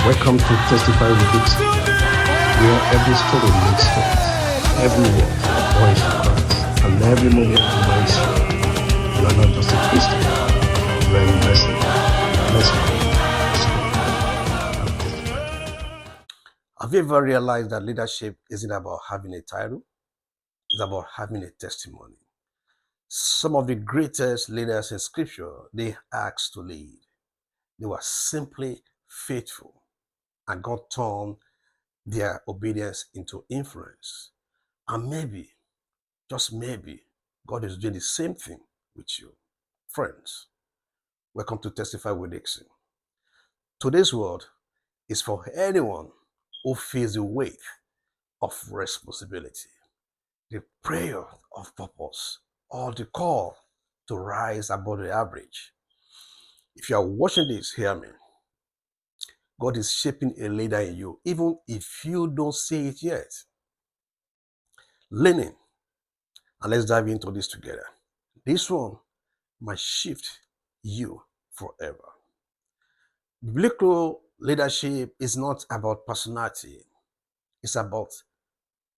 Welcome to Testify With Dickson, where every story makes sense, every word points to Christ, and every moment reminds you are not just a Christian, you are a messenger. Let's go. Have you ever realized that leadership isn't about having a title? It's about having a testimony. Some of the greatest leaders in Scripture, they asked to lead. They were simply faithful, and God turned their obedience into influence. And maybe, just maybe, God is doing the same thing with you. Friends, welcome to Testify with Dickson. Today's word is for anyone who feels the weight of responsibility, the prayer of purpose, or the call to rise above the average. If you are watching this, hear me. God is shaping a leader in you, even if you don't see it yet. Lean in, and let's dive into this together. This one might shift you forever. Biblical leadership is not about personality. It's about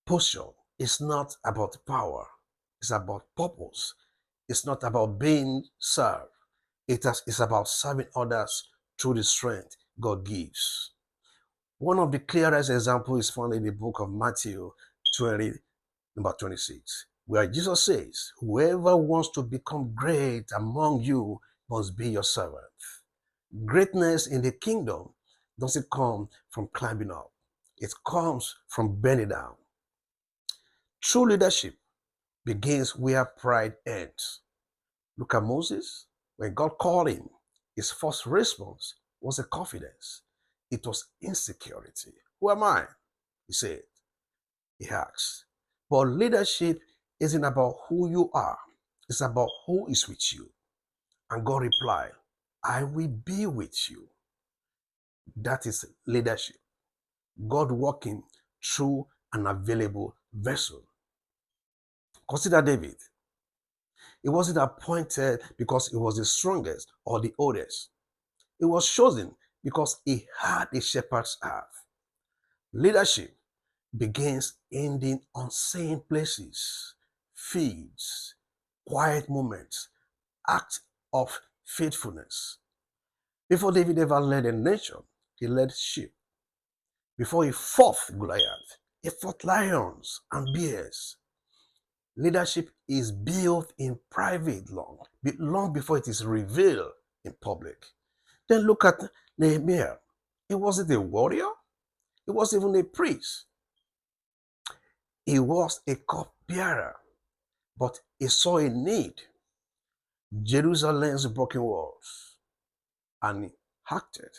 posture. It's not about power. It's about purpose. It's not about being served. It's about serving others through the strength God gives. One of the clearest examples is found in the book of Matthew 20, number 26, where Jesus says, whoever wants to become great among you must be your servant. Greatness in the kingdom doesn't come from climbing up. It comes from bending down. True leadership begins where pride ends. Look at Moses. When God called him, his first response was a confidence. It was insecurity. Who am I? He said. He asked. But leadership isn't about who you are. It's about who is with you. And God replied, I will be with you. That is leadership. God working through an available vessel. Consider David. He wasn't appointed because he was the strongest or the oldest. He was chosen because he had a shepherd's heart. Leadership begins in the unseen places, fields, quiet moments, acts of faithfulness. Before David ever led a nation, he led sheep. Before he fought Goliath, he fought lions and bears. Leadership is built in private long before it is revealed in public. Then look at Nehemiah. He wasn't a warrior. He wasn't even a priest. He was a cupbearer, but he saw a need. Jerusalem's broken walls, and he acted.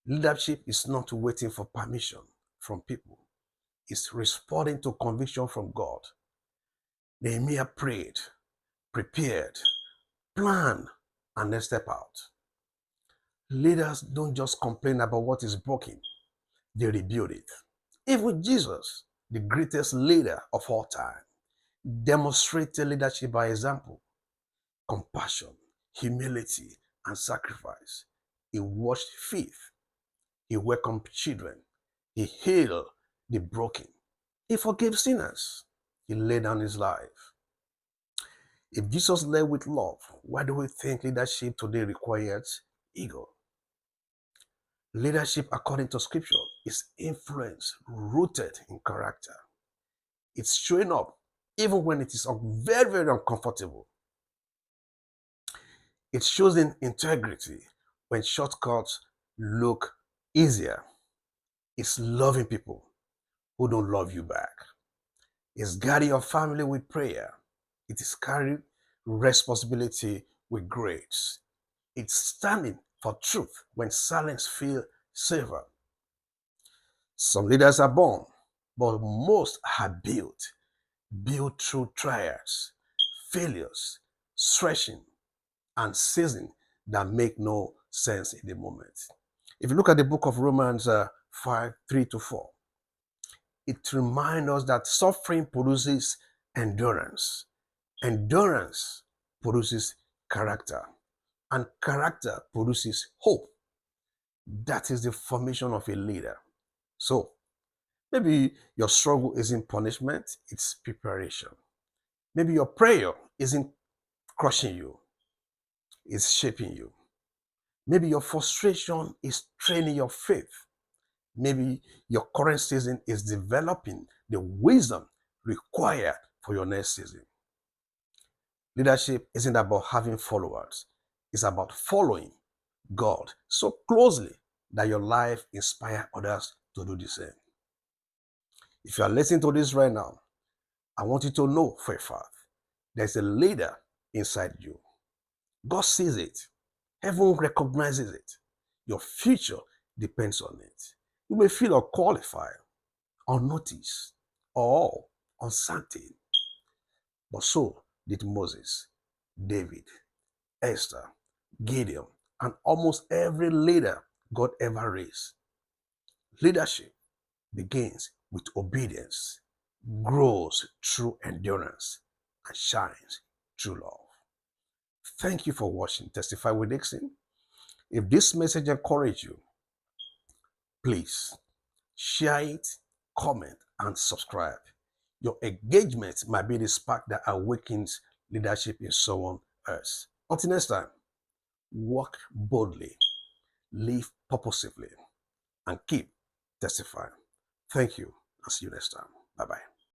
Leadership is not waiting for permission from people. It's responding to conviction from God. Nehemiah prayed, prepared, planned, and then step out. Leaders don't just complain about what is broken, they rebuild it. Even Jesus, the greatest leader of all time, demonstrated leadership by example, compassion, humility, and sacrifice. He washed feet. He welcomed children. He healed the broken. He forgave sinners. He laid down his life. If Jesus led with love, why do we think leadership today requires ego? Leadership, according to Scripture, is influence rooted in character. It's showing up even when it is very, very uncomfortable. It shows in integrity when shortcuts look easier. It's loving people who don't love you back. It's guiding your family with prayer. It is carrying responsibility with grace. It's standing for truth when silence feels safer. Some leaders are born, but most are built through trials, failures, stretching, and seasons that make no sense in the moment. If you look at the book of Romans 5, 3-4, it reminds us that suffering produces endurance. Endurance produces character. And character produces hope. That is the formation of a leader. So maybe your struggle isn't punishment, it's preparation. Maybe your prayer isn't crushing you, it's shaping you. Maybe your frustration is training your faith. Maybe your current season is developing the wisdom required for your next season. Leadership isn't about having followers, it's about following God so closely that your life inspires others to do the same. If you are listening to this right now, I want you to know for a fact there's a leader inside you. God sees it, heaven recognizes it. Your future depends on it. You may feel unqualified, unnoticed, or uncertain, but so did Moses, David, Esther, Gideon, and almost every leader God ever raised. Leadership begins with obedience, grows through endurance, and shines through love. Thank you for watching Testify with Dickson. If this message encouraged you, please share it, comment, and subscribe. Your engagement might be the spark that awakens leadership in someone else. Until next time, walk boldly, live purposefully, and keep testifying. Thank you, and see you next time. Bye-bye.